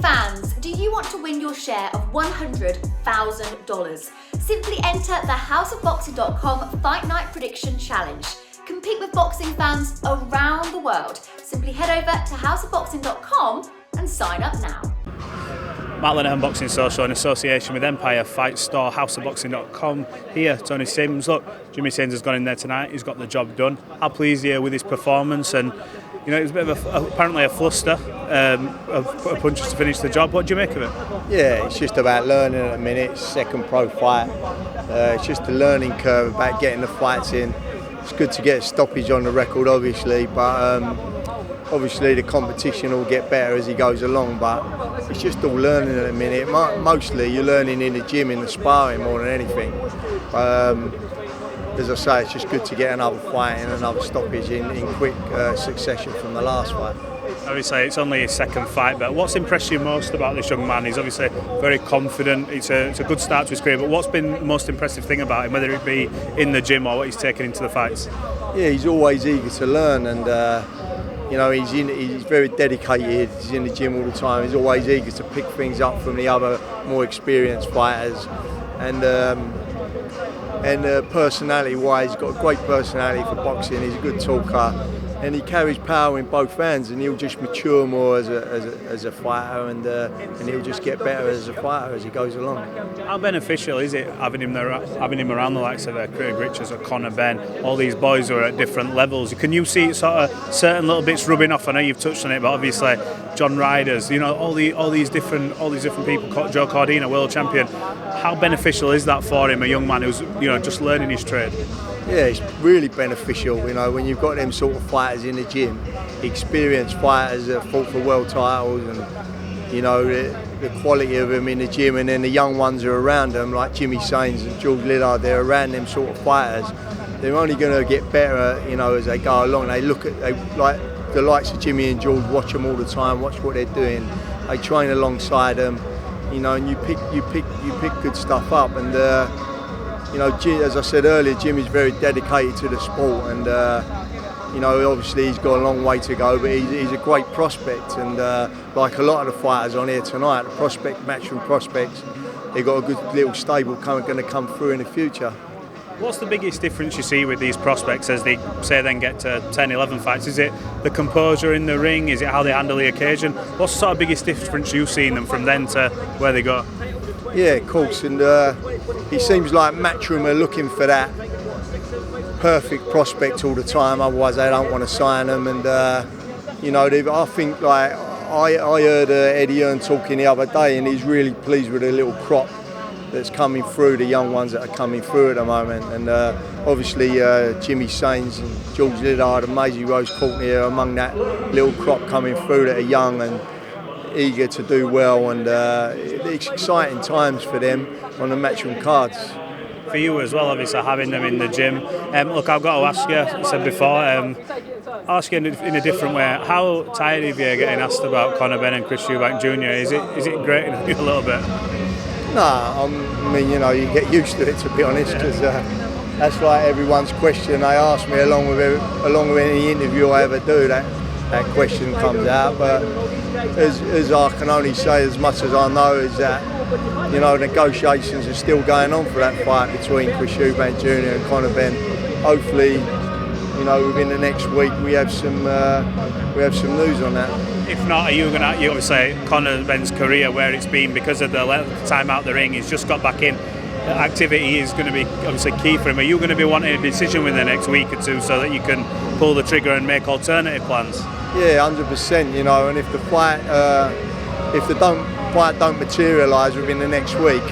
fans, do you want to win your share of $100,000? Simply enter the houseofboxing.com Fight Night Prediction Challenge. Compete with boxing fans around the world. Simply head over to houseofboxing.com and sign up now. Matt Lenihan, Boxing Social in association with Empire Fight Store, houseofboxing.com. Here, Tony Sims. Look, Jimmy Sains has gone in there tonight. He's got the job done. How pleased are you with his performance? And you know, it was a bit of apparently a fluster of punches to finish the job. What do you make of it? Yeah, it's just about learning at the minute. Second pro fight. It's just a learning curve about getting the fights in. It's good to get a stoppage on the record, obviously, but obviously the competition will get better as he goes along. But it's just all learning at the minute. Mostly you're learning in the gym, in the sparring more than anything. As I say, it's just good to get another fight and another stoppage in quick succession from the last fight. Obviously, it's only his second fight, but what's impressed you most about this young man? He's obviously very confident. It's a good start to his career, but what's been the most impressive thing about him, whether it be in the gym or what he's taken into the fights? Yeah, he's always eager to learn, and you know, he's very dedicated. He's in the gym all the time. He's always eager to pick things up from the other more experienced fighters, and personality-wise, he's got a great personality for boxing. He's a good talker, and he carries power in both hands. And he'll just mature more as a fighter, and he'll just get better as a fighter as he goes along. How beneficial is it having him around the likes of Craig Richards or Conor Benn, all these boys who are at different levels? Can you see sort of certain little bits rubbing off? I know you've touched on it, but obviously John Ryders, you know, all these different people. Joe Cordina, world champion. How beneficial is that for him, a young man who's just learning his trade? Yeah, it's really beneficial. You know, when you've got them sort of fighters in the gym, experienced fighters that fought for world titles, and you know the quality of them in the gym, and then the young ones are around them, like Jimmy Sains and George Lenihan. They're around them sort of fighters. They're only going to get better, you know, as they go along. They like the likes of Jimmy and George. Watch them all the time. Watch what they're doing. They train alongside them. You know, and you pick good stuff up, and you know, as I said earlier, Jimmy's very dedicated to the sport, and you know, obviously he's got a long way to go, but he's a great prospect, and like a lot of the fighters on here tonight, the Matchroom prospects, they've got a good little stable going to come through in the future. What's the biggest difference you see with these prospects as they say then get to 10, 11 fights? Is it the composure in the ring? Is it how they handle the occasion? What's the sort of biggest difference you've seen them from then to where they go? Yeah, of course, and it seems like Matchroom are looking for that perfect prospect all the time, otherwise they don't want to sign them. And you know, I think, like, I heard Eddie Hearn talking the other day, and he's really pleased with the little crop that's coming through, the young ones that are coming through at the moment. And obviously Jimmy Sains and George Lenihan and Maisie Rose Courtney are among that little crop coming through that are young and eager to do well, and it's exciting times for them on the Matchroom cards. For you as well, obviously, having them in the gym. Look, I've got to ask you, I said before, ask you in a different way, how tired of you getting asked about Conor Benn and Chris Eubank Jr? Is it grating on you a little bit? No, I mean, you know, you get used to it, to be honest, because that's like everyone's question they ask me along with any interview I ever do. That question comes out, but as I can only say, as much as I know, is that, you know, negotiations are still going on for that fight between Chris Eubank Jr and Conor Benn. Hopefully, you know, within the next week we have some news on that. If not, you obviously Conor Benn's career, where it's been because of the length of time out the ring, he's just got back in. Activity is going to be obviously key for him. Are you going to be wanting a decision within the next week or two so that you can pull the trigger and make alternative plans? Yeah, 100%. You know, and if the fight don't materialise within the next week,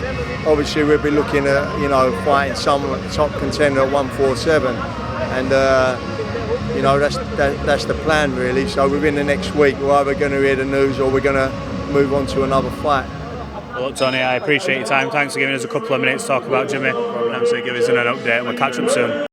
obviously we'll be looking at, you know, fighting some top contender at 147, and you know, that's the plan really. So within the next week, we're either going to hear the news or we're going to move on to another fight. Well, look, Tony, I appreciate your time. Thanks for giving us a couple of minutes to talk about Jimmy, and obviously give us an update, and we'll catch up soon.